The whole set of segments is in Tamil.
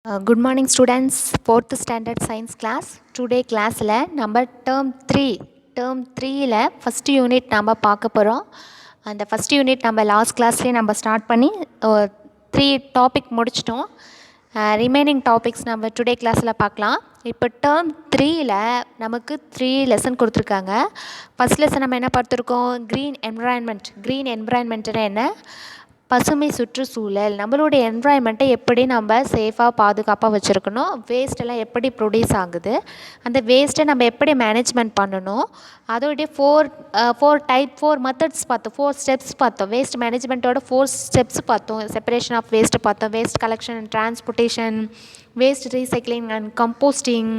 Good morning students, 4th standard science class. Today classல நம்ம term 3ல first unit நம்ம பார்க்க போகிறோம். அந்த first unit நம்ம last classலேயே நம்ம ஸ்டார்ட் பண்ணி 3 டாபிக் முடிச்சிட்டோம். ரிமைனிங் டாபிக்ஸ் நம்ம டுடே கிளாஸில் பார்க்கலாம். இப்போ டேர்ம் 3ல நமக்கு 3 லெசன் கொடுத்துருக்காங்க. ஃபஸ்ட் லெசன் நம்ம என்ன பார்த்துருக்கோம்? க்ரீன் என்விரான்மெண்ட்னா என்ன? பசுமை சுற்றுச்சூழல். நம்மளுடைய என்விரான்மெண்ட்டை எப்படி நம்ம சேஃபாக பாதுகாப்பாக வச்சுருக்கணும், வேஸ்ட்டெல்லாம் எப்படி ப்ரொடியூஸ் ஆகுது, அந்த வேஸ்ட்டை நம்ம எப்படி மேனேஜ்மெண்ட் பண்ணணும், அதோடைய ஃபோர் மெத்தட்ஸ் பார்த்தோம், 4 ஸ்டெப்ஸ் பார்த்தோம். வேஸ்ட் மேனேஜ்மெண்ட்டோட 4 ஸ்டெப்ஸ் பார்த்தோம். செப்பரேஷன் ஆஃப் வேஸ்ட்டு பார்த்தோம், waste collection and transportation, waste recycling and composting,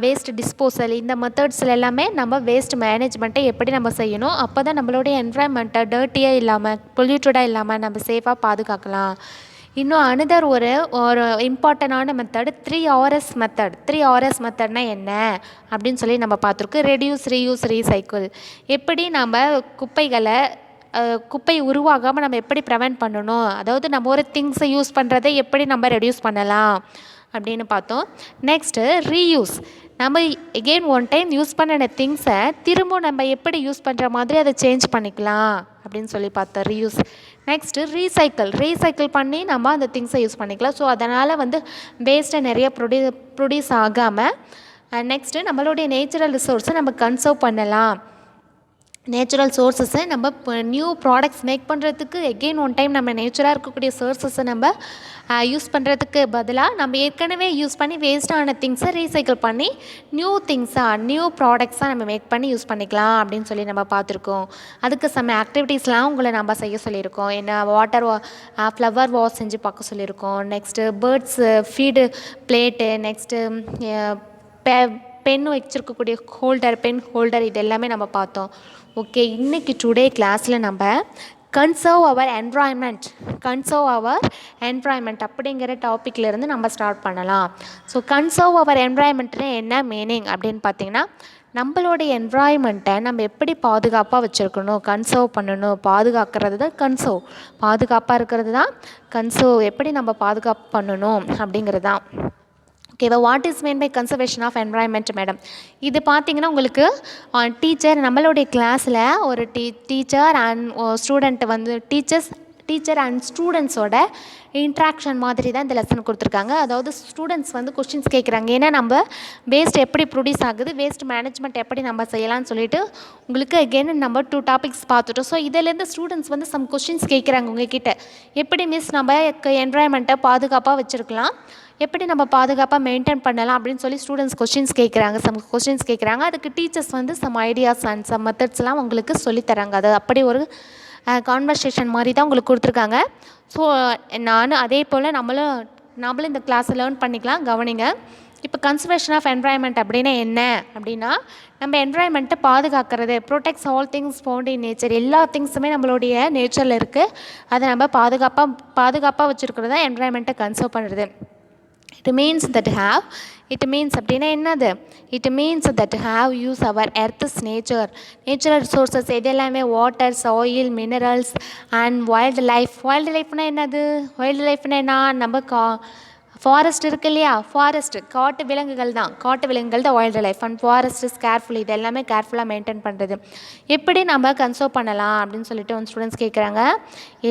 waste disposal. இந்த மெத்தட்ஸில் எல்லாமே நம்ம வேஸ்ட் மேனேஜ்மெண்ட்டை எப்படி நம்ம செய்யணும், அப்போ தான் நம்மளுடைய என்விரான்மெண்ட்டை டர்ட்டியாக இல்லாமல் பொல்யூட்டடாக இல்லாமல் நம்ம சேஃபாக பாதுகாக்கலாம். இன்னும் அனதர் ஒரு இம்பார்ட்டண்டான மெத்தட் 3Rs மெத்தட்னால் என்ன அப்படின்னு சொல்லி நம்ம பார்த்துருக்கோம். Reduce, reuse, recycle. எப்படி நம்ம குப்பை உருவாகாமல் நம்ம எப்படி ப்ரிவென்ட் பண்ணணும், அதாவது நம்ம ஒரு திங்ஸை யூஸ் பண்ணுறதை எப்படி நம்ம ரெடியூஸ் பண்ணலாம் அப்படின்னு பார்த்தோம். Next reuse. நம்ம எகெயின் ஒன் டைம் யூஸ் பண்ணின திங்ஸை திரும்ப நம்ம எப்படி யூஸ் பண்ணுற மாதிரி அதை சேஞ்ச் பண்ணிக்கலாம் அப்படின்னு சொல்லி பார்த்தோம், ரீயூஸ். நெக்ஸ்ட்டு ரீசைக்கிள் பண்ணி நம்ம அந்த திங்ஸை யூஸ் பண்ணிக்கலாம். ஸோ அதனால் வேஸ்ட்டை நிறைய ப்ரொடியூஸ் ஆகாமல் நெக்ஸ்ட்டு நம்மளுடைய நேச்சுரல் ரிசோர்ஸை நம்ம கன்சர்வ் பண்ணலாம். நேச்சுரல் சோர்ஸஸை நம்ம நியூ ப்ராடக்ட்ஸ் மேக் பண்ணுறதுக்கு எகெயின் ஒன் டைம் நம்ம நேச்சுராக இருக்கக்கூடிய சோர்ஸஸை நம்ம யூஸ் பண்ணுறதுக்கு பதிலாக நம்ம ஏற்கனவே யூஸ் பண்ணி வேஸ்ட்டான திங்ஸை ரீசைக்கிள் பண்ணி நியூ ப்ராடக்ட்ஸாக நம்ம மேக் பண்ணி யூஸ் பண்ணிக்கலாம் அப்படின்னு சொல்லி நம்ம பார்த்துருக்கோம். அதுக்கு சம ஆக்டிவிட்டீஸ்லாம் உங்களை நம்ம செய்ய சொல்லியிருக்கோம். என்ன ஃப்ளவர் வாஷ் செஞ்சு பார்க்க சொல்லியிருக்கோம். Next birds feed plate, next pen வச்சுருக்கக்கூடிய பென் ஹோல்டர், இது எல்லாமே நம்ம பார்த்தோம். ஓகே, இன்றைக்கி டுடே கிளாஸில் நம்ம கன்சர்வ் அவர் என்விரான்மெண்ட் அப்படிங்கிற டாப்பிக்லேருந்து நம்ம ஸ்டார்ட் பண்ணலாம். ஸோ கன்சர்வ் அவர் என்விரான்மெண்ட்னா என்ன மீனிங் அப்படின்னு பார்த்தீங்கன்னா, நம்மளோடைய என்விரான்மெண்ட்டை நம்ம எப்படி பாதுகாப்பாக வச்சுருக்கணும், கன்சர்வ் பண்ணணும். பாதுகாக்கிறது தான் பாதுகாப்பாக இருக்கிறது தான் கன்சர்வ். எப்படி நம்ம பாதுகாப்பு பண்ணணும் அப்படிங்கிறது தான். ஓகேவா? What is mean by conservation of environment madam? இது பார்த்தீங்கன்னா உங்களுக்கு டீச்சர், நம்மளுடைய கிளாஸில் ஒரு teacher and student teacher and ஸ்டூடெண்ட்ஸோட இன்ட்ராக்ஷன் மாதிரி தான் இந்த லெசன் கொடுத்துருக்காங்க. அதாவது ஸ்டூடெண்ட்ஸ் கொஷின்ஸ் கேட்குறாங்க. ஏன்னா நம்ம வேஸ்ட் எப்படி ப்ரொடியூஸ் ஆகுது, வேஸ்ட் மேனேஜ்மெண்ட் எப்படி நம்ம செய்யலாம்னு சொல்லிட்டு உங்களுக்கு அகெயின் நம்ம 2 டாபிக்ஸ் பார்த்துட்டோம். ஸோ இதிலேருந்து ஸ்டூடெண்ட்ஸ் சம் கொஷின்ஸ் கேட்குறாங்க உங்ககிட்ட. எப்படி மிஸ் நம்ம என்விரான்மெண்ட்டை பாதுகாப்பாக வச்சுருக்கலாம், எப்படி நம்ம பாதுகாப்பாக மெயின்டைன் பண்ணலாம் அப்படின்னு சொல்லி ஸ்டூடெண்ட்ஸ் கொஷின்ஸ் கேட்குறாங்க. அதுக்கு teachers some ideas and some மெத்தட்ஸ்லாம் உங்களுக்கு சொல்லித்தராங்க. அது அப்படி ஒரு கான்வர்சேஷன் மாதிரி தான் உங்களுக்கு கொடுத்துருக்காங்க. ஸோ நானும் அதே போல் நம்மளும் இந்த கிளாஸை லேர்ன் பண்ணிக்கலாம். கவனிங்க. இப்போ கன்சர்வேஷன் ஆஃப் என்விரான்மெண்ட் அப்படின்னா என்ன அப்படின்னா, நம்ம என்விரான்மெண்ட்டை பாதுகாக்கிறது, protects all things found in nature. எல்லா திங்ஸுமே நம்மளுடைய நேச்சரில் இருக்குது. அதை நம்ம பாதுகாப்பாக வச்சுருக்கிறது தான் என்விரான்மெண்ட்டை கன்சர்வ் பண்ணுறது. It means that அப்படின்னா என்னது? It means that have use our earth's natural resources. இது எல்லாமே water, soil, minerals and wild லைஃப்னா என்ன? நம்ம ஃபாரஸ்ட் இருக்கு இல்லையா, காட்டு விலங்குகள் தான் wild life. And forest is careful. இது எல்லாமே கேர்ஃபுல்லாக மெயின்டைன் பண்ணுறது. எப்படி நம்ம கன்சர்வ் பண்ணலாம் அப்படின்னு சொல்லிட்டு ஸ்டூடெண்ட்ஸ் கேட்குறாங்க.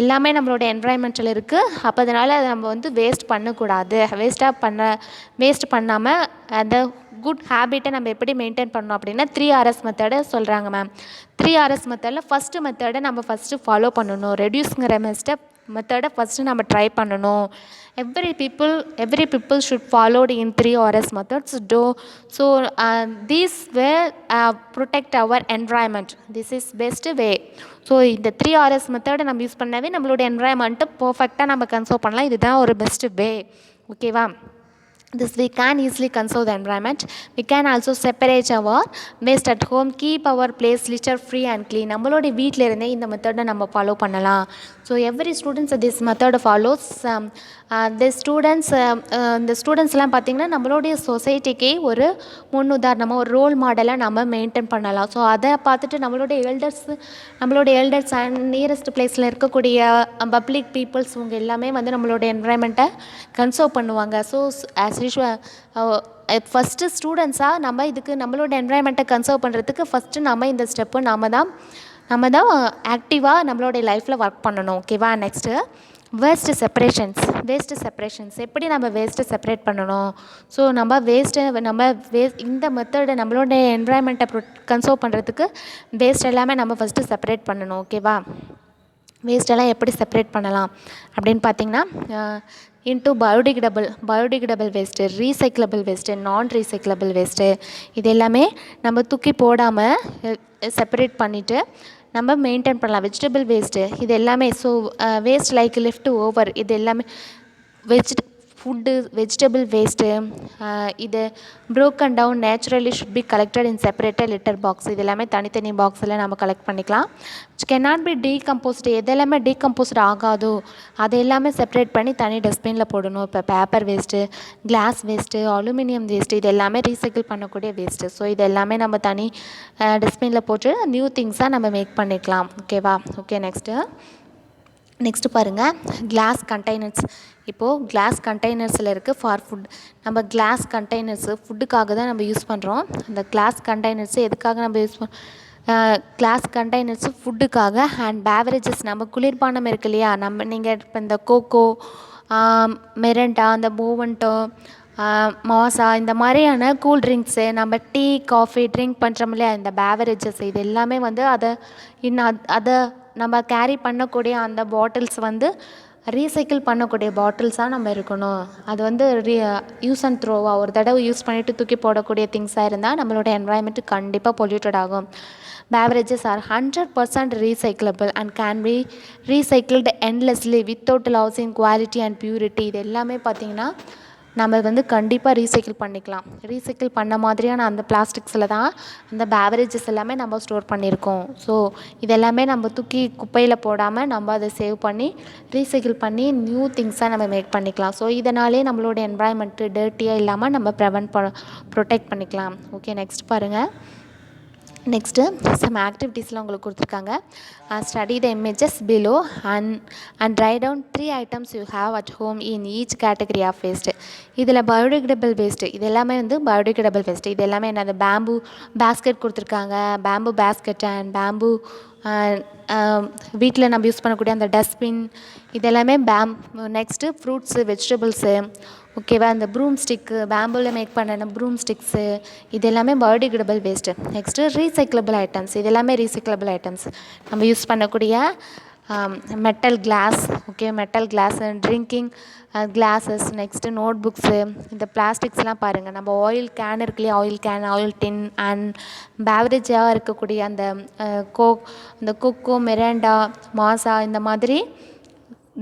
எல்லாமே நம்மளோட என்விரான்மெண்ட்டில் இருக்குது. அப்போ அதனால் அதை நம்ம வேஸ்ட் பண்ணக்கூடாது. வேஸ்ட் பண்ணாமல் அந்த குட் ஹேபிட்டை நம்ம எப்படி மெயின்டைன் பண்ணணும் அப்படின்னா 3Rs மெத்தடை சொல்கிறாங்க மேம். 3Rs மெத்தடில் ஃபஸ்ட்டு மெத்தடை நம்ம ஃபாலோ பண்ணணும். ரெடியூஸுங்கிற மெத்தடை ஃபஸ்ட்டு நம்ம ட்ரை பண்ணணும். every people should follow in 3Rs methods. So these will protect our environment. This is best way. So இந்த 3Rs மெத்தடை நம்ம யூஸ் பண்ணாவே நம்மளோட என்விரான்மெண்ட்டை பர்ஃபெக்டாக நம்ம கன்சர்வ் பண்ணலாம். இதுதான் ஒரு பெஸ்ட் வே. ஓகேவா? this we can easily conserve the environment. We can also separate our waste at home, keep our place litter free and clean. நம்மளோட வீட்டில் இருந்தே இந்த மெத்தடை நம்ம ஃபாலோ பண்ணலாம். So every students this method follows. The students இந்த ஸ்டூடெண்ட்ஸ்லாம் பார்த்திங்கன்னா நம்மளுடைய சொசைட்டிக்கு ஒரு முன்னுதாரணமாக ஒரு ரோல் மாடலாக நம்ம மெயின்டைன் பண்ணலாம். ஸோ அதை பார்த்துட்டு நம்மளோட எல்டர்ஸ் அண்ட் நியரஸ்ட் பிளேஸில் இருக்கக்கூடிய பப்ளிக் பீப்புள்ஸ் இவங்க எல்லாமே வந்து நம்மளோட என்விரான்மெண்ட்டை கன்சர்வ் பண்ணுவாங்க. ஸோ ஆஸ் யூஷுவல் ஃபஸ்ட்டு ஸ்டூடெண்ட்ஸாக நம்ம இதுக்கு நம்மளோட என்விரான்மெண்ட்டை கன்சர்வ் பண்ணுறதுக்கு ஃபஸ்ட்டு நம்ம இந்த ஸ்டெப்பு நம்ம தான் ஆக்டிவாக நம்மளோடைய லைஃப்பில் ஒர்க் பண்ணணும். ஓகேவா? நெக்ஸ்ட்டு வேஸ்ட்டு செப்பரேஷன்ஸ் எப்படி நம்ம வேஸ்ட்டை செப்பரேட் பண்ணணும். ஸோ இந்த மெத்தடை நம்மளோட என்விரான்மெண்ட்டை கன்சர்வ் பண்ணுறதுக்கு வேஸ்ட் எல்லாமே நம்ம ஃபஸ்ட்டு செப்பரேட் பண்ணணும். ஓகேவா? வேஸ்ட்டெல்லாம் எப்படி செப்பரேட் பண்ணலாம் அப்படின்னு பார்த்திங்கன்னா into biodegradable waste, recyclable waste, நான் ரீசைக்கிளபிள் வேஸ்ட்டு, இது எல்லாமே நம்ம தூக்கி போடாமல் செப்பரேட் பண்ணிவிட்டு நம்ம மெயின்டைன் பண்ணலாம். வெஜிடபிள் வேஸ்ட்டு இது எல்லாமே. So waste like left over இது எல்லாமே வெஜிடபிள் வேஸ்ட்டு இது broken down naturally should be collected in separated litter box. இது எல்லாமே தனித்தனி பாக்ஸில் நம்ம கலெக்ட் பண்ணிக்கலாம். which cannot be decomposed. எதெல்லாமே டீகம்போஸ்ட் ஆகாதோ அது எல்லாமே செப்பரேட் பண்ணி தனி டஸ்ட்பினில் போடணும். இப்போ paper waste, glass waste, aluminium waste, இது எல்லாமே ரீசைக்கிள் பண்ணக்கூடிய வேஸ்ட்டு. ஸோ இது எல்லாமே நம்ம தனி டஸ்ட்பினில் போட்டு நியூ திங்ஸாக நம்ம மேக் பண்ணிக்கலாம். ஓகேவா? ஓகே, நெக்ஸ்ட்டு பாருங்கள், கிளாஸ் கண்டெய்னர்ஸ். இப்போது கிளாஸ் கண்டெய்னர்ஸில் இருக்குது ஃபார் ஃபுட். நம்ம கிளாஸ் கண்டெய்னர்ஸு ஃபுட்டுக்காக தான் நம்ம யூஸ் பண்ணுறோம். அந்த கிளாஸ் கண்டெய்னர்ஸு எதுக்காக நம்ம யூஸ் கிளாஸ் கண்டெய்னர்ஸு ஃபுட்டுக்காக. அண்ட் பேவரேஜஸ் நம்ம குளிர்பானம் இருக்கு இல்லையா, நீங்கள் இப்போ இந்த கோகோ, மெரண்டா, அந்த மூவன்ட்டோ, மாசா, இந்த மாதிரியான கூல் ட்ரிங்க்ஸு, நம்ம டீ காஃபி ட்ரிங்க் பண்ணுறோம் இல்லையா, இந்த பேவரேஜஸ் இது எல்லாமே வந்து அதை நம்ம கேரி பண்ணக்கூடிய அந்த பாட்டில்ஸ் வந்து ரீசைக்கிள் பண்ணக்கூடிய பாட்டில்ஸாக நம்ம இருக்கணும். அது வந்து யூஸ் அண்ட் த்ரோவாக ஒரு தடவை யூஸ் பண்ணிவிட்டு தூக்கி போடக்கூடிய திங்ஸாக இருந்தால் நம்மளோட என்வாயன்மெண்ட்டு கண்டிப்பாக பொல்யூட்டட் ஆகும். Beverages are 100% recyclable and can be recycled endlessly without losing quality and purity. இது எல்லாமே பார்த்திங்கன்னா நம்ம வந்து கண்டிப்பாக ரீசைக்கிள் பண்ணிக்கலாம். ரீசைக்கிள் பண்ண மாதிரியான அந்த பிளாஸ்டிக்ஸில் தான் அந்த பேவரேஜஸ் எல்லாமே நம்ம ஸ்டோர் பண்ணியிருக்கோம். ஸோ இதெல்லாமே நம்ம தூக்கி குப்பையில் போடாமல் நம்ம அதை சேவ் பண்ணி ரீசைக்கிள் பண்ணி நியூ திங்ஸாக நம்ம மேக் பண்ணிக்கலாம். ஸோ இதனாலே நம்மளோட என்வாயன்மெண்ட்டு டர்ட்டியாக இல்லாமல் நம்ம ப்ரொடெக்ட் பண்ணிக்கலாம். ஓகே, நெக்ஸ்ட் பாருங்கள். நெக்ஸ்ட்டு சம் ஆக்டிவிட்டீஸ்லாம் உங்களுக்கு கொடுத்துருக்காங்க. Study the images below and write down 3 items you have at home in each category of waste. இதில் பயோடிகிரேடபிள் வேஸ்ட்டு இது எல்லாமே வந்து பயோடிகிரேடபிள் வேஸ்ட்டு. இது எல்லாமே என்னது, பேம்பு பேஸ்கெட் கொடுத்துருக்காங்க, பேம்பு பேஸ்கெட் அண்ட் பேம்பு வீட்டில் நம்ம யூஸ் பண்ணக்கூடிய அந்த டஸ்ட்பின் இது எல்லாமே நெக்ஸ்ட்டு ஃப்ரூட்ஸு, வெஜிடபிள்ஸு, ஓகேவா, இந்த ப்ரூம் ஸ்டிக்கு, பேம்பூவில் மேக் பண்ண ப்ரூம் ஸ்டிக்ஸு இது எல்லாமே biodegradable waste. Next recyclable items இது எல்லாமே ரீசைக்கிளபிள் ஐட்டம்ஸ். நம்ம யூஸ் பண்ணக்கூடிய metal glass, okay, metal glass, drinking glasses, next note books, இந்த பிளாஸ்டிக்ஸ்லாம் பாருங்கள். நம்ம ஆயில் கேன் இருக்கு இல்லையா, oil can, oil tin and பேவரேஜாக இருக்கக்கூடிய அந்த அந்த கொக்கோ, மெரண்டா, மாசா இந்த மாதிரி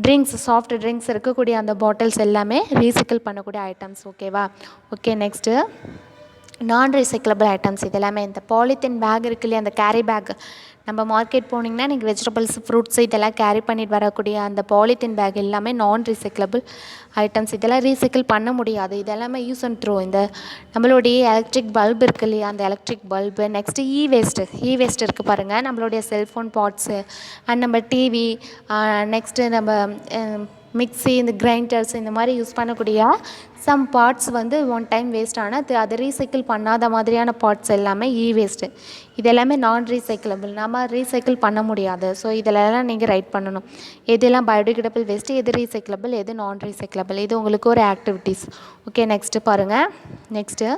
ட்ரிங்க்ஸ், சாஃப்ட் ட்ரிங்க்ஸ் இருக்கக்கூடிய அந்த பாட்டில்ஸ் எல்லாமே ரீசைக்கிள் பண்ணக்கூடிய ஐட்டம்ஸ். ஓகேவா? ஓகே, நெக்ஸ்ட்டு நான் ரீசைக்கிளபிள் ஐட்டம்ஸ் இது எல்லாமே இந்த பாலித்தீன் பேக் இருக்கு இல்லையா, அந்த கேரி பேக். நம்ம மார்க்கெட் போனீங்கன்னா நீங்கள் வெஜிடபிள்ஸ், ஃப்ரூட்ஸ் இதெல்லாம் கேரி பண்ணிட்டு வரக்கூடிய அந்த பாலித்தீன் பேக் எல்லாமே நான் ரீசைக்கிளபிள் ஐட்டம்ஸ். இதெல்லாம் ரீசைக்கிள் பண்ண முடியாது. இதெல்லாமே யூஸ் அண்ட் த்ரோ. இந்த நம்மளுடைய எலக்ட்ரிக் பல்ப் இருக்குது இல்லையா, அந்த எலக்ட்ரிக் பல்பு. நெக்ஸ்ட்டு இ வேஸ்ட் இருக்குது பாருங்கள். நம்மளுடைய செல்ஃபோன் பார்ட்ஸு அண்ட் நம்ம டிவி, நெக்ஸ்ட்டு நம்ம மிக்ஸி, இந்த கிரைண்டர்ஸ் இந்த மாதிரி யூஸ் பண்ணக்கூடிய சம் பார்ட்ஸ் வந்து ஒன் டைம் வேஸ்ட் ஆனால் அதை ரீசைக்கிள் பண்ணாத மாதிரியான பார்ட்ஸ் எல்லாமே வேஸ்ட்டு. இது எல்லாமே நான் ரீசைக்கிளபிள், நம்ம ரீசைக்கிள் பண்ண முடியாது. ஸோ இதிலெல்லாம் நீங்கள் ரைட் பண்ணணும், எதெல்லாம் பயோடிகிரேடபிள் வேஸ்ட்டு, எது ரீசைக்கிளபிள், எது நான் ரீசைக்கிளபிள். இது உங்களுக்கு ஒரு ஆக்டிவிட்டீஸ். ஓகே, நெக்ஸ்ட்டு பாருங்கள். நெக்ஸ்ட்டு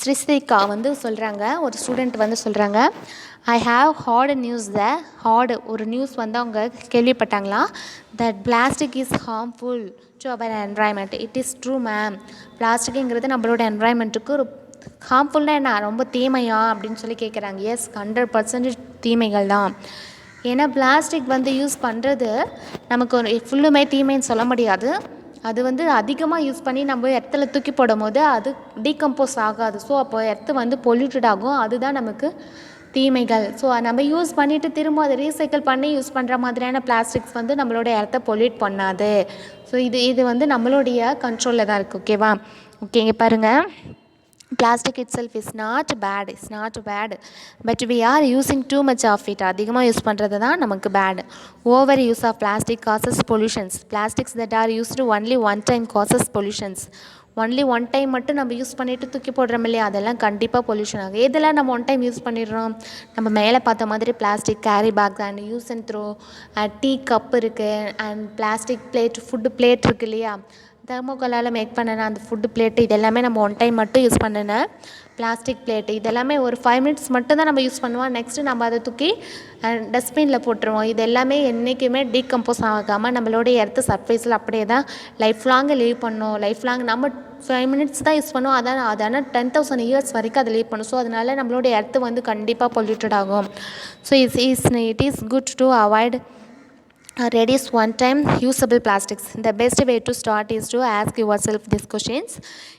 ஸ்ருதிகா வந்து சொல்கிறாங்க, ஒரு ஸ்டூடெண்ட் வந்து சொல்கிறாங்க, ஐ ஹாவ் ஹார்டு ஒரு நியூஸ் வந்து அவங்க கேள்விப்பட்டாங்களா, that plastic is harmful to our environment. It is true ma'am. பிளாஸ்டிக்குங்கிறது நம்மளோட என்வாயன்மெண்ட்டுக்கு ஒரு ஹார்ம்ஃபுல்னால் என்ன, ரொம்ப தீமையா அப்படின்னு சொல்லி கேட்குறாங்க. எஸ், 100% தீமைகள் தான். ஏன்னா பிளாஸ்டிக் வந்து யூஸ் பண்ணுறது நமக்கு ஒரு ஃபுல்லுமே தீமைன்னு சொல்ல முடியாது. அது வந்து அதிகமாக யூஸ் பண்ணி நம்ம எர்த்தில் தூக்கி போடும்போது அது டீகம்போஸ் ஆகாது. ஸோ அப்போ எர்த்து வந்து பொல்யூட்டட் ஆகும். அதுதான் நமக்கு தீமைகள். ஸோ நம்ம யூஸ் பண்ணிவிட்டு திரும்ப அதை ரீசைக்கிள் பண்ணி யூஸ் பண்ணுற மாதிரியான பிளாஸ்டிக்ஸ் வந்து நம்மளோட எர்த்தை பொல்யூட் பண்ணாது. ஸோ இது வந்து நம்மளுடைய கண்ட்ரோலில் தான் இருக்குது. ஓகேவா? ஓகே, இங்கே பாருங்கள். Plastic itself is not bad, it's not bad, but we are using too much of it. அதிகமாக யூஸ் பண்ணுறது தான் நமக்கு bad. Over use of plastic causes pollutions. Plastics that are used only one time causes pollutions. Only one time மட்டும் நம்ம யூஸ் பண்ணிவிட்டு தூக்கி போடுறோம் இல்லையா, அதெல்லாம் கண்டிப்பாக பொல்யூஷன் ஆகும். எதெல்லாம் நம்ம ஒன் டைம் யூஸ் பண்ணிடுறோம்? நம்ம மேலே பார்த்த மாதிரி plastic carry bag and use and throw, tea cup இருக்குது, and plastic plate, food plate இருக்குது இல்லையா, தெர்மோகோலால் மேக் பண்ணின அந்த ஃபுட்டு பிளேட்டு, இதெல்லாமே நம்ம ஒன் டைம் மட்டும் யூஸ் பண்ணின பிளாஸ்டிக் பிளேட்டு. இதெல்லாமே ஒரு 5 மினிட்ஸ் மட்டும் தான் நம்ம யூஸ் பண்ணுவோம். நெக்ஸ்ட்டு நம்ம அதை தூக்கி டஸ்ட்பினில் போட்டுருவோம். இது எல்லாமே என்றைக்குமே டீகம்போஸ் ஆகாமல் நம்மளோடைய எர்த்து சர்ஃபேஸில் அப்படியே தான் லைஃப் லாங் லீவ் பண்ணோம். லைஃப் லாங் நம்ம 5 மினிட்ஸ் தான் யூஸ் பண்ணுவோம். அதான 10,000 இயர்ஸ் வரைக்கும் அதை லீவ் பண்ணும். ஸோ அதனால் நம்மளோட எர்த்து வந்து கண்டிப்பாக பொல்யூட்டட் ஆகும். So it is good to avoid reduce one-time usable plastics. The best way to start is to ask yourself these questions.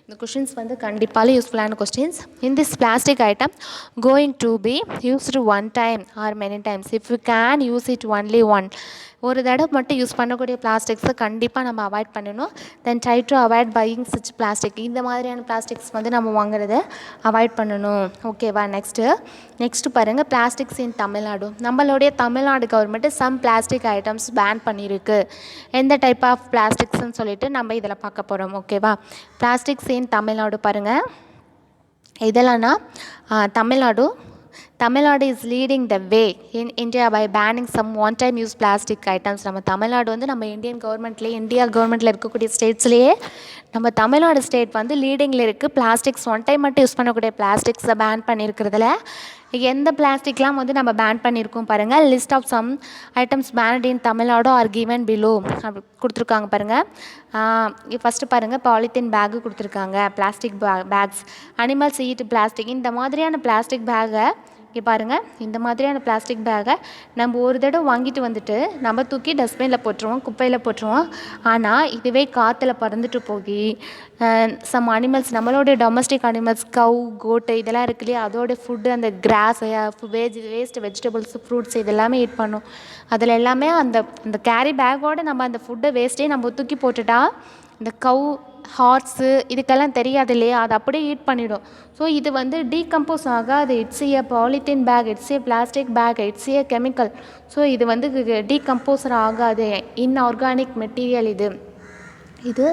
The questions வந்து கண்டிப்பாக யூஸ்ஃபுல்லான questions. In this plastic item going to be used one time or many times? If you can use it only one, ஒரு தடவை மட்டும் யூஸ் பண்ணக்கூடிய பிளாஸ்டிக்ஸை கண்டிப்பாக நம்ம அவாய்ட் பண்ணணும். Then try to avoid buying such plastic. இந்த மாதிரியான பிளாஸ்டிக்ஸ் வந்து நம்ம வாங்குறத அவாய்ட் பண்ணணும். ஓகேவா? நெக்ஸ்ட்டு பாருங்கள், பிளாஸ்டிக்ஸ் இன் தமிழ்நாடு. நம்மளுடைய Tamil Nadu government some plastic items ban பண்ணியிருக்கு. எந்த டைப் ஆஃப் பிளாஸ்டிக்ஸ்ன்னு சொல்லிட்டு நம்ம இதில் பார்க்க போகிறோம். ஓகேவா? பிளாஸ்டிக்ஸ் இன் தமிழ்நாடு பாருங்கள். இதெல்லாம்னா Tamil Nadu is leading the way in India by banning some one time use plastic items. நம்ம தமிழ்நாடு வந்து நம்ம இந்தியா கவர்மெண்ட்டில் இருக்கக்கூடிய ஸ்டேட்ஸ்லேயே நம்ம தமிழ்நாடு ஸ்டேட் வந்து லீடிங்கில் இருக்குது. பிளாஸ்டிக்ஸ் ஒன் டைம் மட்டும் யூஸ் பண்ணக்கூடிய பிளாஸ்டிக்ஸை பேன் பண்ணியிருக்கிறதுல எந்த பிளாஸ்டிக்லாம் வந்து நம்ம பேன் பண்ணியிருக்கோம் பாருங்கள். List of some items banned in Tamil Nadu are given below அப்படி கொடுத்துருக்காங்க பாருங்கள். ஃபஸ்ட்டு பாருங்கள், பாலித்தீன் பேக்கு கொடுத்துருக்காங்க, plastic bags, animals eat plastic. இந்த மாதிரியான பிளாஸ்டிக் பேக்கை இங்கே பாருங்கள், இந்த மாதிரியான பிளாஸ்டிக் பேக்கை நம்ம ஒரு தடவை வாங்கிட்டு வந்துட்டு நம்ம தூக்கி டஸ்ட்பினில் போட்டுருவோம், குப்பையில் போட்டுருவோம். ஆனால் இதுவே காற்றுல பறந்துட்டு போய் சம் அனிமல்ஸ், நம்மளோட டொமஸ்டிக் அனிமல்ஸ், கவு, கோட்டு இதெல்லாம் இருக்கு இல்லையா, அதோட ஃபுட்டு, அந்த கிராஸ், வேஸ்ட் வெஜிடபிள்ஸ், ஃப்ரூட்ஸ் இதெல்லாமே ஈட் பண்ணும். அதில் எல்லாமே அந்த கேரி பேக்கோடு நம்ம அந்த ஃபுட்டை வேஸ்ட்டே நம்ம தூக்கி போட்டுட்டா இந்த கவு, ஹார்ஸு இதுக்கெல்லாம் தெரியாது இல்லையா, அது அப்படியே ஈட் பண்ணிடும். ஸோ இது வந்து டீகம்போஸ் ஆகாது. It's a polythene bag, it's a plastic bag, it's a chemical. So இது வந்து டீகம்போஸர் ஆகாது. இன்ஆர்கானிக் மெட்டீரியல் இது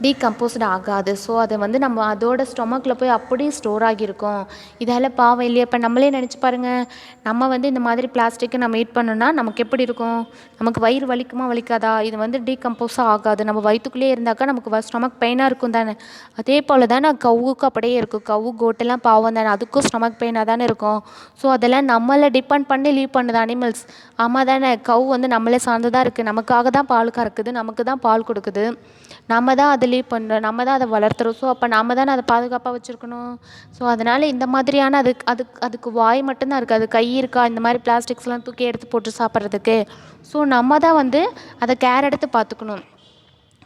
டீகம்போஸ்டு ஆகாது. ஸோ அதை வந்து நம்ம அதோட ஸ்டொமக்கில் போய் அப்படியே ஸ்டோர் ஆகியிருக்கும். இதால் பாவம் இல்லையா? இப்போ நம்மளே நினச்சி பாருங்கள், நம்ம வந்து இந்த மாதிரி பிளாஸ்டிக்கை நம்ம ஈட் பண்ணோன்னா நமக்கு எப்படி இருக்கும்? நமக்கு வயிறு வலிக்காதா? இது வந்து டீகம்போஸாக ஆகாது. நம்ம வயிற்றுக்குள்ளேயே இருந்தாக்கா நமக்கு ஸ்டொமக் பெயினாக இருக்கும் தானே. அதே போல் தானே கவுக்கும் அப்படியே இருக்கும். கவு, கோட்டெல்லாம் பாவம் தானே, அதுக்கும் ஸ்டொமக் பெயினாக தானே இருக்கும். ஸோ அதெல்லாம் நம்மளை டிபெண்ட் பண்ணி லீவ் பண்ணுது அனிமல்ஸ். ஆமாம் தானே, கவு வந்து நம்மளே சார்ந்து தான் இருக்குது. நமக்காக தான் பால் கறக்குது, நமக்கு தான் பால் கொடுக்குது. நம்ம தான் அதை லீவ் பண்ணுறோம், நம்ம தான் அதை வளர்த்துறோம். ஸோ அப்போ நம்ம தானே அதை பாதுகாப்பாக வச்சுருக்கணும். ஸோ அதனால் இந்த மாதிரியான அதுக்கு வாய் மட்டும்தான் இருக்குது, அது கை இருக்கா இந்த மாதிரி பிளாஸ்டிக்ஸ்லாம் தூக்கி எடுத்து போட்டு சாப்பிட்றதுக்கு? ஸோ நம்ம தான் வந்து அதை கேர் எடுத்து பார்த்துக்கணும்.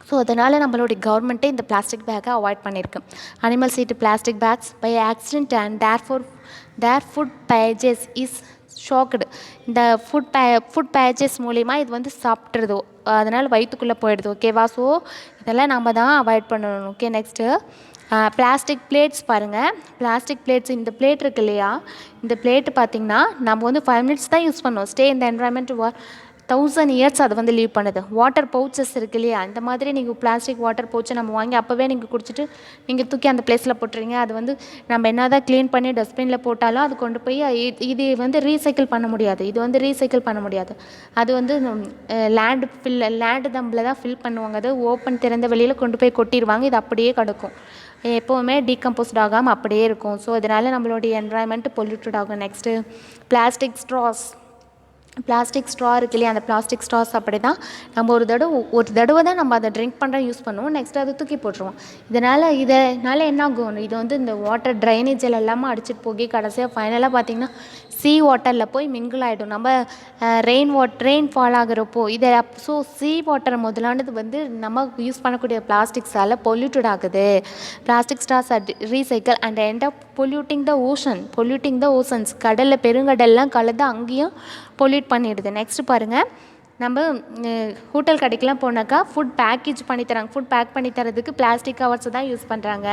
ஸோ அதனால் நம்மளுடைய கவர்மெண்ட்டே இந்த பிளாஸ்டிக் பேக்கை அவாய்ட் பண்ணியிருக்கு. Animals eat plastic bags by accident and their food pages is shocked. இந்த ஃபுட் பேஜஸ் மூலிமா இது வந்து சாப்பிட்றதோ, அதனால் வயிற்றுக்குள்ளே போயிடுது. ஓகேவா? ஸோ இதெல்லாம் நம்ம தான் அவாய்ட் பண்ணணும். ஓகே, நெக்ஸ்ட்டு பிளாஸ்டிக் பிளேட்ஸ் பாருங்கள். பிளாஸ்டிக் பிளேட்ஸ், இந்த பிளேட் இருக்கு இல்லையா, இந்த பிளேட்டு பார்த்திங்கன்னா நம்ம வந்து 5 மினிட்ஸ் தான் யூஸ் பண்ணோம். ஸ்டே இந்த என்வரான்மெண்ட் 1000 இயர்ஸ் அது வந்து லீவ் பண்ணுது. வாட்டர் பவுச்சஸ் இருக்கு இல்லையா, இந்த மாதிரி நீங்கள் பிளாஸ்டிக் வாட்டர் பவுச்சை நம்ம வாங்கி அப்போவே நீங்கள் குடிச்சிட்டு நீங்கள் தூக்கி அந்த பிளேஸில் போட்டுறீங்க. அது வந்து நம்ம என்ன தான் க்ளீன் பண்ணி டஸ்ட்பினில் போட்டாலும் அது கொண்டு போய் இது வந்து ரீசைக்கிள் பண்ண முடியாது. அது வந்து லேண்டு தம்பில் தான் ஃபில் பண்ணுவாங்க. அது ஓப்பன் திறந்த வெளியில் கொண்டு போய் கொட்டிடுவாங்க. இது அப்படியே கிடக்கும், எப்போவுமே டீகம்போஸ்ட் ஆகாமல் அப்படியே இருக்கும். ஸோ இதனால் நம்மளுடைய என்வரான்மெண்ட் பொல்யூட்டட் ஆகும். நெக்ஸ்ட்டு பிளாஸ்டிக் ஸ்ட்ரா இருக்கு இல்லையா, அந்த பிளாஸ்டிக் ஸ்ட்ராஸ் அப்படி தான் நம்ம ஒரு தடவை தான் நம்ம அதை ட்ரிங்க் பண்ணுறோம், யூஸ் பண்ணுவோம். நெக்ஸ்ட் அதை தூக்கி போட்டுருவோம். இதனால் என்ன ஆகும்? இது வந்து இந்த வாட்டர் ட்ரைனேஜில் எல்லாமே அடிச்சிட்டு போய் கடைசியாக ஃபைனலாக பார்த்திங்கன்னா சீ வாட்டரில் போய் மிங்கிள் ஆகிடும். நம்ம ரெயின் ஃபால் ஆகிறப்போ இதை ஸோ சீ வாட்டர் முதலானது வந்து நம்ம யூஸ் பண்ணக்கூடிய பிளாஸ்டிக்ஸால் பொல்யூட்டட் ஆகுது. Plastic stars recycle and end of polluting the oceans. கடலில் பெருங்கடல்லாம் கலந்து அங்கேயும் பொல்யூட் பண்ணிடுது. நெக்ஸ்ட் பாருங்கள், நம்ம ஹோட்டல் கடைக்கெலாம் போனாக்கா ஃபுட் பேக்கேஜ் பண்ணி தராங்க. ஃபுட் பேக் பண்ணி தரதுக்கு பிளாஸ்டிக் கவர்ஸ் தான் யூஸ் பண்ணுறாங்க.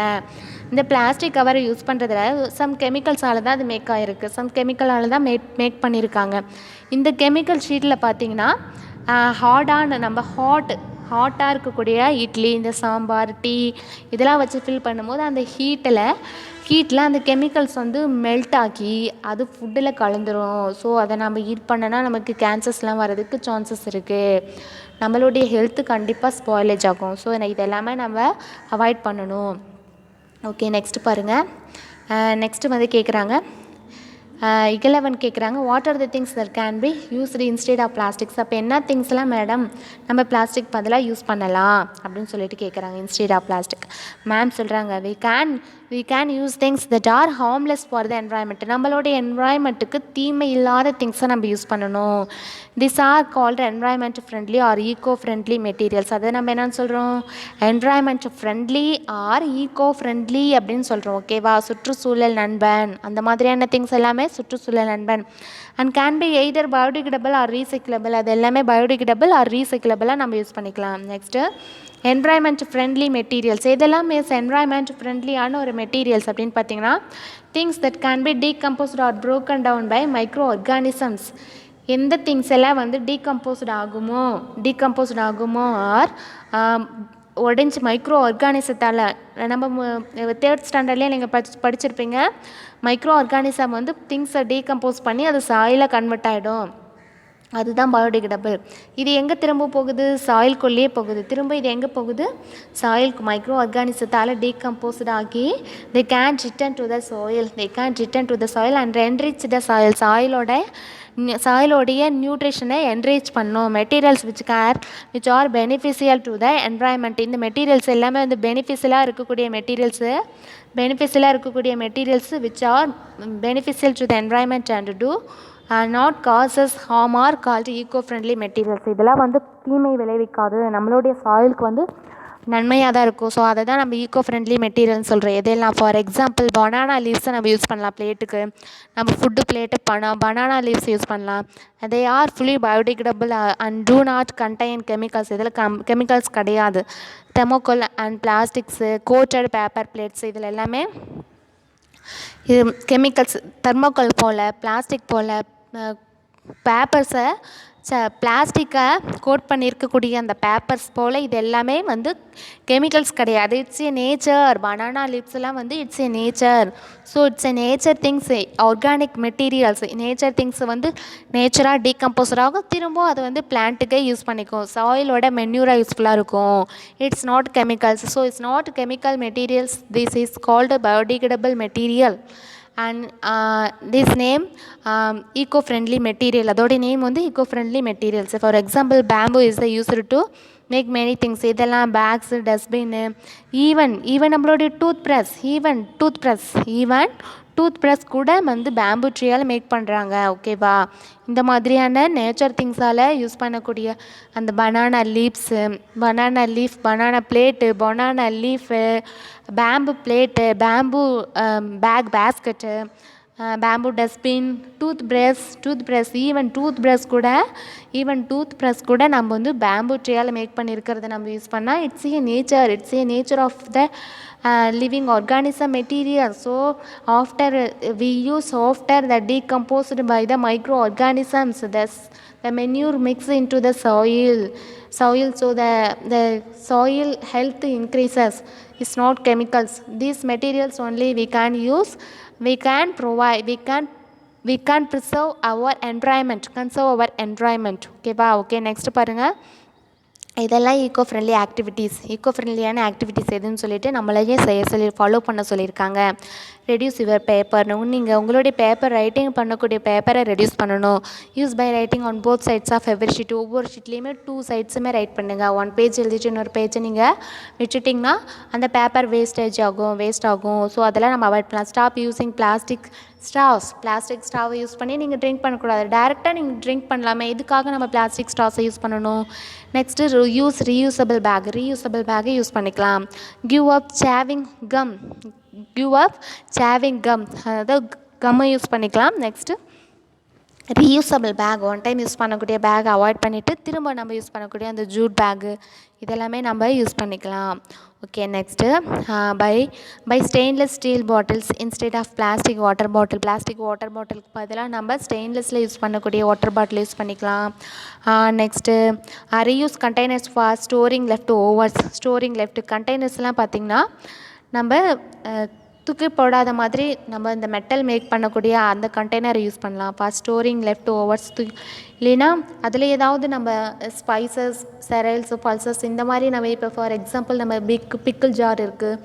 இந்த பிளாஸ்டிக் கவரை யூஸ் பண்ணுறதுல சம் கெமிக்கல்ஸால் தான் அது மேக் ஆகிருக்கு. சம் கெமிக்கலால் தான் மேக் பண்ணியிருக்காங்க. இந்த கெமிக்கல் ஷீட்டில் பார்த்திங்கன்னா ஹாட்டாக இருக்கக்கூடிய இட்லி, இந்த சாம்பார், டீ இதெல்லாம் வச்சு ஃபில் பண்ணும்போது அந்த ஹீட்டில் அந்த கெமிக்கல்ஸ் வந்து மெல்ட் ஆகி அது ஃபுட்டில் கலந்துரும். ஸோ அதை நம்ம ஈட் பண்ணனா நமக்கு கேன்சர்ஸ்லாம் வரதுக்கு சான்சஸ் இருக்குது. நம்மளுடைய ஹெல்த்து கண்டிப்பாக ஸ்பாயிலேஜ் ஆகும். ஸோ இதெல்லாமே நம்ம அவாய்ட் பண்ணணும். ஓகே, நெக்ஸ்ட்டு பாருங்கள். நெக்ஸ்ட்டு வந்து கேட்குறாங்க, 11 கேட்குறாங்க, what are the things that can be used instead of plastics. அப்போ என்ன திங்ஸ்லாம் மேடம் நம்ம பிளாஸ்டிக் பதிலாக யூஸ் பண்ணலாம் அப்படின்னு சொல்லிட்டு கேட்குறாங்க. இன்ஸ்டெட் ஆஃப் பிளாஸ்டிக் மேம் சொல்கிறாங்க, we can use things that are harmless for the environment. நம்மளுடைய என்வாயன்மெண்ட்டுக்கு தீமை இல்லாத திங்ஸை நம்ம யூஸ் பண்ணணும். This are called environment friendly or eco friendly materials. அதை நம்ம என்னென்னு சொல்கிறோம், environment friendly or eco friendly அப்படின்னு சொல்கிறோம். ஓகேவா, சுற்றுச்சூழல் நண்பன் அந்த மாதிரியான திங்ஸ் எல்லாமே சுற்றுச்சூழல் நண்பன். And can be either biodegradable or recyclable. அது எல்லாமே பயோடிகிரேடபிள் ஆர் ரீசைக்கிளபிளாக நம்ம யூஸ் பண்ணிக்கலாம். Next environment friendly materials. இதெல்லாம் மீன்ஸ் என்வாயன்மெண்ட் ஃப்ரெண்ட்லியான ஒரு மெட்டீரியல்ஸ் அப்படின்னு பார்த்தீங்கன்னா, things that can be decomposed or broken down by microorganisms. எந்த திங்ஸ் எல்லாம் வந்து டீகம்போஸ்ட் ஆகுமோ ஆர் உடஞ்சி மைக்ரோ ஆர்கானிசத்தால். நம்ம 3rd ஸ்டாண்டர்ட்லேயே நீங்கள் படிச்சிருப்பீங்க, மைக்ரோ ஆர்கானிசம் வந்து திங்ஸை டீகம்போஸ் பண்ணி அது சாயிலாக கன்வெர்ட் ஆகிடும். அதுதான் பயோடிகிரேடபிள். இது எங்கே திரும்ப போகுது, சாயில்குள்ளேயே போகுது. திரும்ப இது எங்கே போகுது, சாயிலுக்கு. மைக்ரோ ஆர்கானிசத்தால் டீகம்போஸ்ட் ஆகி they can return to the soil and enrich the soil. சாயிலோடைய நியூட்ரிஷனை என்ரிச் பண்ணும். Materials which are beneficial to the environment. இந்த மெட்டீரியல்ஸ் எல்லாமே வந்து பெனிஃபிஷியலாக இருக்கக்கூடிய materials which are beneficial to the environment and do not causes harm are called eco-friendly materials. இதெல்லாம் வந்து தீமை விளைவிக்காது, நம்மளுடைய சாயிலுக்கு வந்து நன்மையாக தான் இருக்கும். ஸோ அதை தான் நம்ம ஈக்கோ ஃப்ரெண்ட்லி மெட்டீரியல்னு சொல்கிறோம். எதெல்லாம், ஃபார் எக்ஸாம்பிள் பனானா லீவ்ஸை நம்ம யூஸ் பண்ணலாம் பிளேட்டுக்கு. நம்ம food plate banana leaves use பண்ணலாம். They are fully biodegradable and do not contain chemicals. இதில் கெமிக்கல்ஸ் கிடையாது. Thermocol and plastics, coated paper plates, இதில் எல்லாமே இது கெமிக்கல்ஸ். தெர்மோகோல் போல், பிளாஸ்டிக் போல் பேப்பர்ஸை பிளாஸ்டிக்கை கோட் பண்ணியிருக்கக்கூடிய அந்த பேப்பர்ஸ் போல் இது எல்லாமே வந்து கெமிக்கல்ஸ் கிடையாது. It's a nature. பனானா லிப்ஸ்லாம் வந்து it's a nature. So it's a nature things, organic materials. Nature things வந்து நேச்சராக டீகம்போசர் ஆகும், திரும்ப அது வந்து பிளான்ட்டுக்கே யூஸ் பண்ணிக்கும், சாயிலோட மென்யூராக யூஸ்ஃபுல்லாக இருக்கும். It's not chemicals. So it's not chemical materials. This is called biodegradable material. And this name eco-friendly material. அதோட நேம் வந்து eco-friendly materials. For example bamboo is used to make many things. இதெல்லாம் பேக்ஸு, டஸ்ட்பின்னு, ஈவன் நம்மளுடைய டூத் ப்ரஷ் கூட வந்து பேம்பு ட்ரீயால் மேக் பண்ணுறாங்க. ஓகேவா, இந்த மாதிரியான நேச்சர் திங்ஸால் யூஸ் பண்ணக்கூடிய அந்த banana leaf, banana plate, banana leaf, bamboo plate, bamboo basket, bamboo dustbin, tooth brush, even tooth brush கூட நம்ம வந்து பேம்பு ட்ரீயால் மேக் பண்ணியிருக்கிறத நம்ம யூஸ் பண்ணால் it's a nature of the living organism material. So after the decomposed by the microorganisms, the manure mix into the soil. So the soil health increases. It's not chemicals. These materials only we can use. We can preserve our environment, conserve our environment. Okay, next பாருங்க. இதெல்லாம் ஈக்கோ ஃப்ரெண்ட்லியான ஆக்டிவிட்டீஸ் எதுன்னு சொல்லிட்டு நம்மளையே ஃபாலோ பண்ண சொல்லியிருக்காங்க. Reduce your paper. நீங்கள் உங்களுடைய பேப்பர் ரைட்டிங் பண்ணக்கூடிய பேப்பரை ரெடியூஸ் பண்ணணும். Use by writing on both sides of every sheet. ஒவ்வொரு ஷீட்லேயுமே 2 சைட்ஸுமே ரைட் பண்ணுங்கள். 1 பேஜ் எழுதிட்டு இன்னொரு பேஜை நீங்கள் விட்டுட்டிங்கன்னா அந்த பேப்பர் வேஸ்ட் ஆகும். ஸோ அதெல்லாம் நம்ம அவாய்ட் பண்ணலாம். ஸ்டாப் யூஸிங் பிளாஸ்டிக் பிளாஸ்டிக் ஸ்ட்ராவை யூஸ் பண்ணி நீங்கள் ட்ரிங்க் பண்ணக்கூடாது. டேரெக்டாக நீங்கள் ட்ரிங்க் பண்ணலாமே, இதுக்காக நம்ம பிளாஸ்டிக் ஸ்ட்ராஸை யூஸ் பண்ணணும். நெக்ஸ்ட்டு ரீயூசபிள் பேக்கை யூஸ் பண்ணிக்கலாம். கிவ் அப் சேவிங் கம், அதாவது கம்மை யூஸ் பண்ணிக்கலாம். Next reusable bag, one time use பண்ணக்கூடிய பேக்கை அவாய்ட் பண்ணிவிட்டு திரும்ப நம்ம யூஸ் பண்ணக்கூடிய அந்த ஜூட் பேக்கு இதெல்லாமே நம்ம யூஸ் பண்ணிக்கலாம். Okay, next buy stainless steel bottles instead of plastic water பாட்டிலுக்கு பதிலாக நம்ம ஸ்டெயின்லெஸ்ஸில் யூஸ் பண்ணக்கூடிய வாட்டர் பாட்டில் யூஸ் பண்ணிக்கலாம். Next reuse containers for storing left கண்டெய்னர்ஸ்லாம் பார்த்திங்கன்னா நம்ம தூக்கி போடாத மாதிரி நம்ம இந்த மெட்டல் மேக் பண்ணக்கூடிய அந்த கண்டெய்னரை யூஸ் பண்ணலாம். ஃபார் ஸ்டோரிங் லெஃப்ட் ஓவர்ஸ் இல்லைன்னா அதில் ஏதாவது நம்ம ஸ்பைசஸ், செரல்ஸ், பல்சஸ் இந்த மாதிரி நம்ம இப்போ ஃபார் எக்ஸாம்பிள் நம்ம பிக்கிள் ஜார் இருக்குது,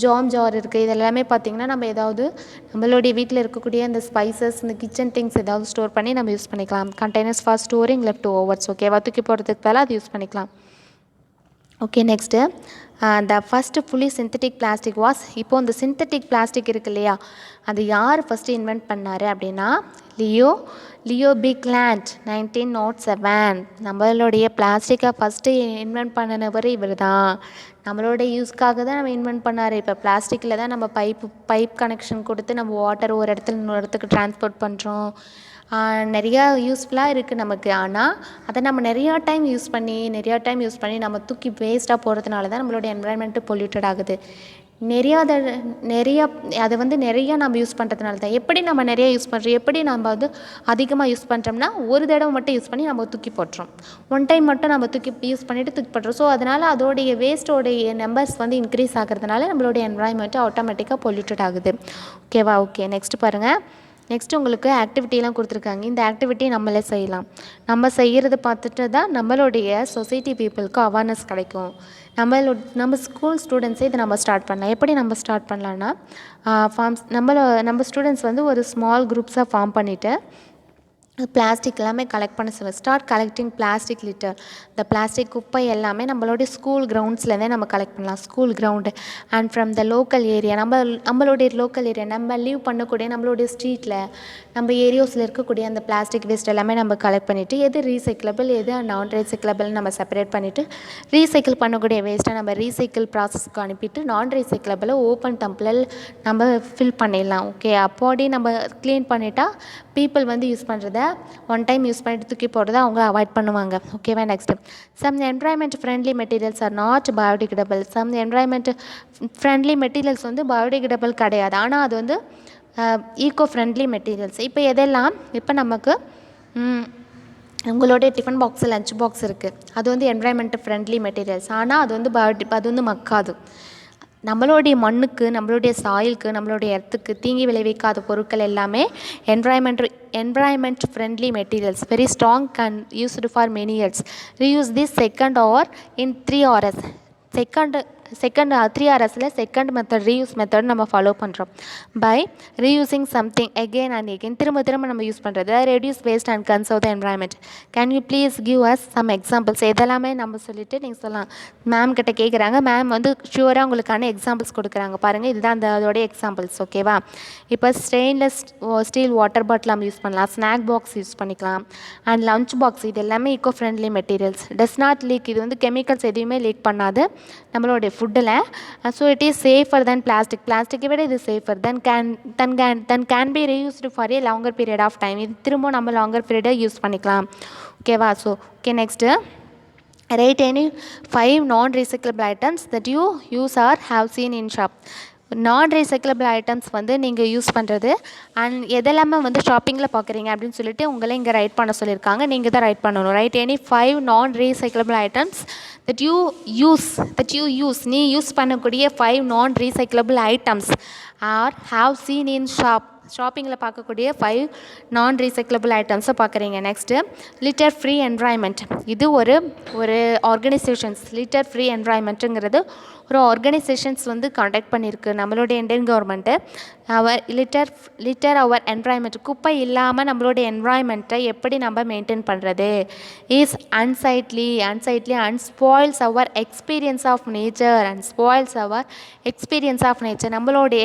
ஜாம் ஜார் இருக்குது. இது எல்லாமே பார்த்திங்கன்னா நம்ம ஏதாவது நம்மளுடைய வீட்டில் இருக்கக்கூடிய அந்த ஸ்பைசஸ், இந்த கிச்சன் திங்ஸ் ஏதாவது ஸ்டோர் பண்ணி நம்ம யூஸ் பண்ணிக்கலாம். Containers for storing left overs. ஓகேவா, தூக்கி போடுறதுக்கு பதிலாக அது யூஸ் பண்ணிக்கலாம். Okay, next the first fully synthetic plastic was. இப்போது இந்த சிந்தட்டிக் பிளாஸ்டிக் இருக்கு இல்லையா, அது யார் ஃபஸ்ட்டு இன்வென்ட் பண்ணார் அப்படின்னா லியோ பிக்லாண்ட் 1907. நம்மளுடைய பிளாஸ்டிக்கை ஃபஸ்ட்டு இன்வென்ட் பண்ணினவர் இவர் தான். நம்மளோட யூஸ்க்காக தான் நம்ம இன்வென்ட் பண்ணார். இப்போ பிளாஸ்டிக்கில் தான் நம்ம பைப் கனெக்ஷன் கொடுத்து நம்ம வாட்டர் ஒரு இடத்துல இன்னொரு இடத்துக்கு டிரான்ஸ்போர்ட் பண்ணுறோம். நிறையா யூஸ்ஃபுல்லாக இருக்குது நமக்கு. ஆனால் அதை நம்ம நிறையா டைம் யூஸ் பண்ணி நம்ம தூக்கி வேஸ்ட்டாக போகிறதுனால தான் நம்மளோட என்விரான்மெண்ட்டு பொல்யூட்டட் ஆகுது. அதை வந்து நிறையா நம்ம யூஸ் பண்ணுறதுனால தான். எப்படி நம்ம நிறையா யூஸ் பண்ணுறோம், எப்படி நம்ம வந்து அதிகமாக யூஸ் பண்ணுறோம்னா ஒரு தடவை மட்டும் யூஸ் பண்ணி நம்ம தூக்கி போட்டுறோம். ஒன் டைம் மட்டும் நம்ம யூஸ் பண்ணிவிட்டு தூக்கி போட்டுறோம். ஸோ அதனால் அதோடைய வேஸ்ட்டோடைய நம்பர்ஸ் வந்து இன்க்ரீஸ் ஆகிறதுனால நம்மளுடைய என்விரான்மெண்ட்டு ஆட்டோமேட்டிக்காக பொல்யூட்டட் ஆகுது. ஓகேவா, ஓகே, நெக்ஸ்ட்டு பாருங்கள். நெக்ஸ்ட்டு உங்களுக்கு ஆக்டிவிட்டிலாம் கொடுத்துருக்காங்க. இந்த ஆக்டிவிட்டி நம்மளே செய்யலாம். நம்ம செய்கிறத பார்த்துட்டு தான் நம்மளுடைய சொசைட்டி பீப்புளுக்கு அவேர்னஸ் கிடைக்கும். நம்ம ஸ்கூல் ஸ்டூடெண்ட்ஸே இதை நம்ம ஸ்டார்ட் பண்ணலாம். எப்படி நம்ம ஸ்டார்ட் பண்ணலான்னா, நம்ம ஸ்டூடெண்ட்ஸ் வந்து ஒரு ஸ்மால் குரூப்ஸாக ஃபார்ம் பண்ணிவிட்டு பிளாஸ்டிக் எல்லாமே கலெக்ட் பண்ண சொல்லுவேன். Start collecting plastic litre. இந்த பிளாஸ்டிக் குப்பை எல்லாமே நம்மளுடைய ஸ்கூல் கிரவுண்ட்ஸ்லேருந்தே நம்ம கலெக்ட் பண்ணலாம். School ground and from the local area. நம்மளுடைய லோக்கல் ஏரியா, நம்ம லீவ் பண்ணக்கூடிய நம்மளுடைய ஸ்ட்ரீட்டில், நம்ம ஏரியாஸில் இருக்கக்கூடிய அந்த பிளாஸ்டிக் வேஸ்ட் எல்லாமே நம்ம கலெக்ட் பண்ணிவிட்டு எது ரீசைக்கிளபிள் எது நான் ரீசைக்கிளபிள் நம்ம செப்பரேட் பண்ணிவிட்டு ரீசைக்கிள் பண்ணக்கூடிய வேஸ்ட்டை நம்ம ரீசைக்கிள் ப்ராசஸ்க்கு அனுப்பிட்டு நான் ரீசைக்கிளபிளை ஓப்பன் டம்ப்ளர் நம்ம ஃபில் பண்ணிடலாம். ஓகே, அப்போடி நம்ம க்ளீன் பண்ணிட்டா பீப்புள் வந்து யூஸ் பண்ணுறத ஒன் டைம் யூஸ் பண்ணிட்டு தூக்கி போடுறத அவங்க அவாய்ட் பண்ணுவாங்க. ஓகேவா, next some environment friendly materials are not biodegradable. Some environment friendly materials வந்து பயோடிகிரேடபிள் கிடையாது. ஆனால் அது வந்து ஈகோ ஃப்ரெண்ட்லி மெட்டீரியல்ஸ். இப்போ எதெல்லாம், இப்போ நமக்கு உங்களுடைய டிஃபன் பாக்ஸு, லஞ்ச் பாக்ஸ் இருக்குது, அது வந்து என்விரான்மெண்ட் ஃப்ரெண்ட்லி மெட்டீரியல்ஸ். ஆனால் அது வந்து மக்காது. நம்மளுடைய மண்ணுக்கு, நம்மளுடைய சாயிலுக்கு, நம்மளுடைய எர்த்துக்கு தீங்கி விளைவிக்காத பொருட்கள் எல்லாமே environment friendly materials. Very strong can used for many years. Reuse this second or in 3 hours. Second 3 hours second method, reuse method நம்ம ஃபாலோ பண்ணுறோம். By reusing something again and again, திரும்ப நம்ம யூஸ் பண்ணுறது. Reduce waste and conserve the environment. Can you please give us some examples. இதெல்லாமே நம்ம சொல்லிவிட்டு நீங்கள் சொல்லலாம். மேம் கிட்ட கேட்குறாங்க. மேம் வந்து ஷூராக உங்களுக்கான எக்ஸாம்பிள்ஸ் கொடுக்குறாங்க. பாருங்கள், இதுதான் அதோடைய எக்ஸாம்பிள்ஸ். ஓகேவா, இப்போ ஸ்டெயின்லெஸ் ஸ்டீல் வாட்டர் பாட்டில் நம்ம யூஸ் பண்ணலாம். ஸ்நாக் பாக்ஸ் யூஸ் பண்ணிக்கலாம். அண்ட் லஞ்ச் பாக்ஸ், இது எல்லாமே eco friendly materials. Does not leak. இது வந்து கெமிக்கல்ஸ் எதுவுமே லீக் பண்ணாது நம்மளுடைய ஃபுட்டில். So it is safer than பிளாஸ்டிக்கை விட இது safer then can be reused for a longer period of time. இது திரும்ப நம்ம லாங்கர் பீரியடை யூஸ் பண்ணிக்கலாம். ஓகேவா, so okay, next rate any 5 non-recyclable items that you use or have seen in shop. நான் ரீசைக்கிளபிள் ஐட்டம்ஸ் வந்து நீங்கள் யூஸ் பண்ணுறது அண்ட் எதெல்லாமே வந்து ஷாப்பிங்கில் பார்க்குறீங்க அப்படின்னு சொல்லிட்டு உங்களை இங்கே ரைட் பண்ண சொல்லியிருக்காங்க. நீங்கள் தான் ரைட் பண்ணணும். Right any 5 non recyclable items that you use. நீ யூஸ் பண்ணக்கூடிய 5 non recyclable items or have seen in ஷாப்பிங்கில் பார்க்கக்கூடிய 5 நான் ரீசைக்கிளபிள் ஐட்டம்ஸை பார்க்குறீங்க. Next litter free environment. இது ஒரு ஆர்கனைசேஷன்ஸ். லிட்டர் ஃப்ரீ என்விரான்மெண்ட்டுங்கிறது ஒரு ஆர்கனைசேஷன்ஸ் வந்து கான்டாக்ட் பண்ணியிருக்கு நம்மளுடைய Indian government. Our litter our environment, குப்பை இல்லாமல் நம்மளுடைய என்விரான்மெண்ட்டை எப்படி நம்ம மெயின்டைன் பண்ணுறது is unsightly and spoils our experience of nature நம்மளுடைய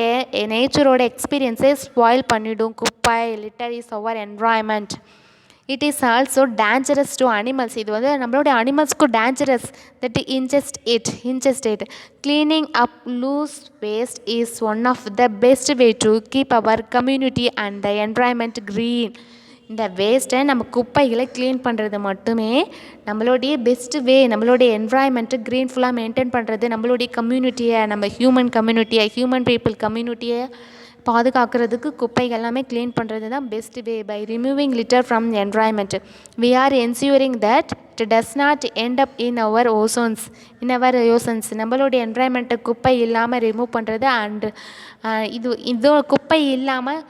நேச்சரோட எக்ஸ்பீரியன்ஸே ஸ்பாயில் ஸ்பாயில் பண்ணிடும். குப்பை litter is our environment. It is also dangerous to animals. இது வந்து நம்மளுடைய அனிமல்ஸ்க்கும் dangerous that ingest it. Cleaning up loose waste is one of the best way to keep our community and the environment green. இந்த வேஸ்ட்டை நம்ம குப்பைகளை க்ளீன் பண்ணுறது மட்டுமே நம்மளுடைய பெஸ்ட்டு வே. நம்மளுடைய என்வாயன்மெண்ட்டு க்ரீன்ஃபுல்லாக மெயின்டைன் பண்ணுறது, நம்மளுடைய கம்யூனிட்டியை, நம்ம ஹியூமன் பீப்புள் கம்யூனிட்டியை பாதுகாக்கிறதுக்கு குப்பைகள் எல்லாமே க்ளீன் பண்ணுறது தான் best way. By removing litter from environment we are ensuring that it does not end up in our oceans. நம்மளுடைய என்வாயன்மெண்ட்டை குப்பை இல்லாமல் ரிமூவ் பண்ணுறது. அண்டு இதோ குப்பை இல்லாமல்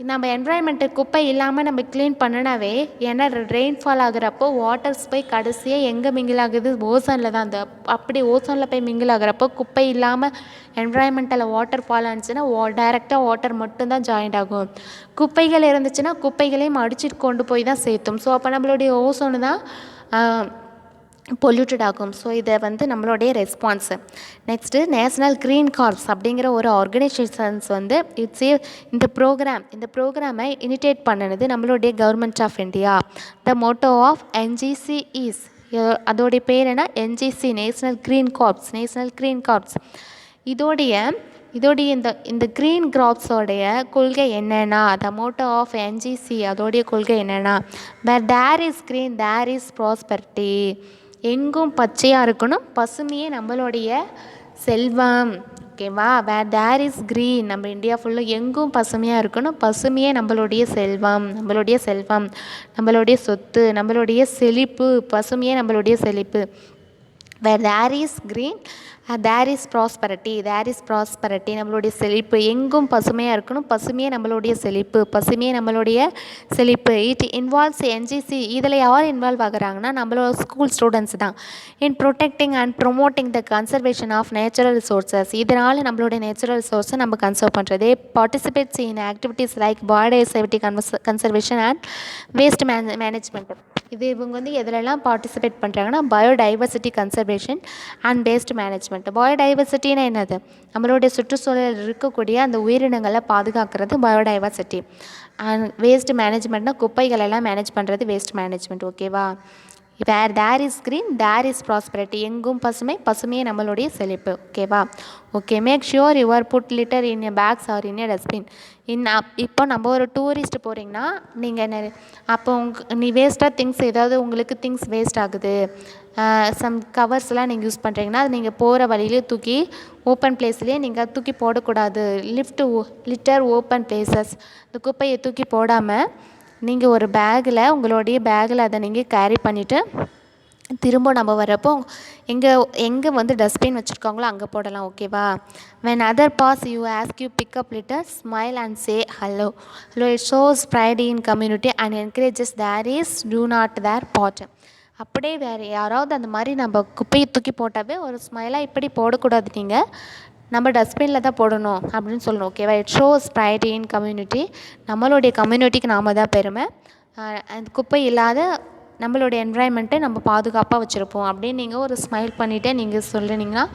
நம்ம என்வாயன்மெண்ட்டு குப்பை இல்லாமல் நம்ம க்ளீன் பண்ணினாவே, ஏன்னா ரெயின்ஃபால் ஆகுறப்போ வாட்டர்ஸ் போய் கடைசியாக எங்கே மிங்கில் ஆகுது, ஓசோனில் தான். அப்படி ஓசோனில் போய் மிங்கில் ஆகுறப்போ குப்பை இல்லாமல் என்வாயன்மெண்ட்டில் வாட்டர் ஃபால் ஆனிச்சுன்னா டைரெக்டாக வாட்டர் மட்டும்தான் ஜாயிண்ட் ஆகும். குப்பைகள் இருந்துச்சுன்னா குப்பைகளையும் அடிச்சுட்டு கொண்டு போய் தான் சேர்த்தும். ஸோ அப்போ நம்மளுடைய ஓசோனு தான் பொல்யூட்டட் ஆகும். ஸோ இதை வந்து நம்மளுடைய response. Next national green corps அப்படிங்கிற ஒரு ஆர்கனைசேஷன்ஸ் வந்து இந்த ப்ரோக்ராமை இனிஷியேட் பண்ணினது நம்மளுடைய government of India. The motto of NGC is, அதோடைய பேர் என்ன, என்ஜிசி, நேஷ்னல் க்ரீன் கார்ப்ஸ். இதோடைய இந்த க்ரீன் கிராப்ஸோடைய கொள்கை என்னென்னா, த மோட்டோ ஆஃப் என்ஜிசி அதோடைய கொள்கை என்னென்னா, where there is green there is prosperity. எங்கும் பச்சையாக இருக்கணும், பசுமையே நம்மளுடைய செல்வம். ஓகேவா? வேர் தேர் இஸ் க்ரீன், நம்ம இந்தியா ஃபுல்லாக எங்கும் பசுமையாக இருக்கணும், பசுமையே நம்மளுடைய செல்வம், நம்மளுடைய சொத்து, நம்மளுடைய செழிப்பு, பசுமையே நம்மளுடைய செழிப்பு. Where there is green there is prosperity நம்மளுடைய செழிப்பு. எங்கும் பசுமையாக இருக்கணும், பசுமையே நம்மளுடைய செழிப்பு. It involves NGC. இதில் யார் இன்வால்வ் ஆகுறாங்கன்னா நம்மளோட ஸ்கூல் ஸ்டூடெண்ட்ஸ் தான். In protecting and promoting the conservation of natural resources. இதனால் நம்மளுடைய நேச்சுரல் ரிசோர்ஸை நம்ம கன்சர்வ் பண்ணுறது. Participates in activities like biodiversity conservation and waste management. இவங்க வந்து எதிலெல்லாம் பார்ட்டிசிபேட் பண்ணுறாங்கன்னா biodiversity conservation and waste management. பயோடைவர்சிட்டின்னா என்னது, நம்மளுடைய சுற்றுச்சூழலில் இருக்கக்கூடிய அந்த உயிரினங்களை பாதுகாக்கிறது பயோடைவர்சிட்டி. அண்ட் வேஸ்ட் மேனேஜ்மெண்ட்னா குப்பைகளெல்லாம் மேனேஜ் பண்ணுறது வேஸ்ட் மேனேஜ்மெண்ட். ஓகேவா? Where there is green there is prosperity. எங்கும் பசுமையே நம்மளுடைய செழிப்பு. ஓகேவா? Okay. Make sure your put litter in a bags or in a dustbin. இப்போ நம்ம ஒரு டூரிஸ்ட் போகிறீங்கன்னா நீங்கள் என்ன, அப்போ நீ வேஸ்ட்டாக ஏதாவது உங்களுக்கு திங்ஸ் வேஸ்ட் ஆகுது, சம் கவர்ஸ்லாம் நீங்கள் யூஸ் பண்ணுறீங்கன்னா அது நீங்கள் போகிற வழியிலே தூக்கி ஓப்பன் பிளேஸ்லேயே நீங்கள் தூக்கி போடக்கூடாது. Litre open places. இந்த குப்பையை தூக்கி போடாமல் நீங்கள் ஒரு உங்களுடைய பேக்கில் அதை நீங்கள் கேரி பண்ணிவிட்டு திரும்ப நம்ம வரப்போ எங்கே வந்து டஸ்ட்பின் வச்சுருக்காங்களோ அங்கே போடலாம். ஓகேவா? when other pass you ask you pick up litter, smile and say hello. It shows pride in community and encourages there is do not their part. அப்படியே வேறு யாராவது அந்த மாதிரி நம்ம குப்பையை தூக்கி போட்டாவே ஒரு ஸ்மைலாக இப்படி போடக்கூடாது, நீங்கள் நம்ம டஸ்ட்பினில் தான் போடணும் அப்படின்னு சொல்லணும். ஓகேவா? It shows fried in community. நம்மளுடைய கம்யூனிட்டிக்கு நாம் தான் பெருமை. அந்த குப்பை இல்லாத நம்மளுடைய என்வாயன்மெண்ட்டை நம்ம பாதுகாப்பாக வச்சுருப்போம் அப்படின்னு நீங்கள் ஒரு ஸ்மைல் பண்ணிவிட்டு நீங்கள் சொல்லினீங்கன்னா,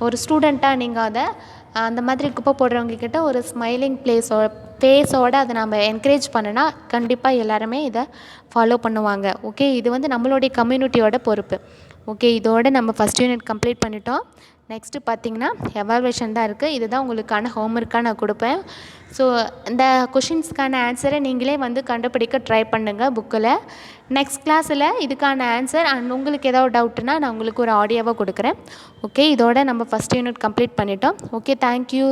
ஒரு ஸ்டூடெண்ட்டாக நீங்கள் அதை அந்த மாதிரி குப்பை போடுறவங்கக்கிட்ட ஒரு ஸ்மைலிங் ஃபேஸோடு அதை நம்ம என்கரேஜ் பண்ணினா கண்டிப்பாக எல்லாருமே இதை ஃபாலோ பண்ணுவாங்க. ஓகே? இது வந்து நம்மளுடைய கம்யூனிட்டியோட பொறுப்பு. ஓகே, இதோட நம்ம ஃபஸ்ட் யூனிட் கம்ப்ளீட் பண்ணிட்டோம். நெக்ஸ்ட்டு பார்த்திங்கன்னா எவால்வேஷன் தான் இருக்குது. இதுதான் உங்களுக்கான ஹோம்ஒர்க்காக நான் கொடுப்பேன். ஸோ இந்த கொஷின்ஸ்க்கான ஆன்சரை நீங்களே வந்து கண்டுபிடிக்க ட்ரை பண்ணுங்கள் புக்கில். நெக்ஸ்ட் கிளாஸில் இதுக்கான ஆன்சர் அண்ட் உங்களுக்கு ஏதாவது டவுட்னா நான் உங்களுக்கு ஒரு ஆடியோவாக கொடுக்குறேன். ஓகே, இதோட நம்ம ஃபஸ்ட் யூனிட் கம்ப்ளீட் பண்ணிட்டோம். Okay, thank you.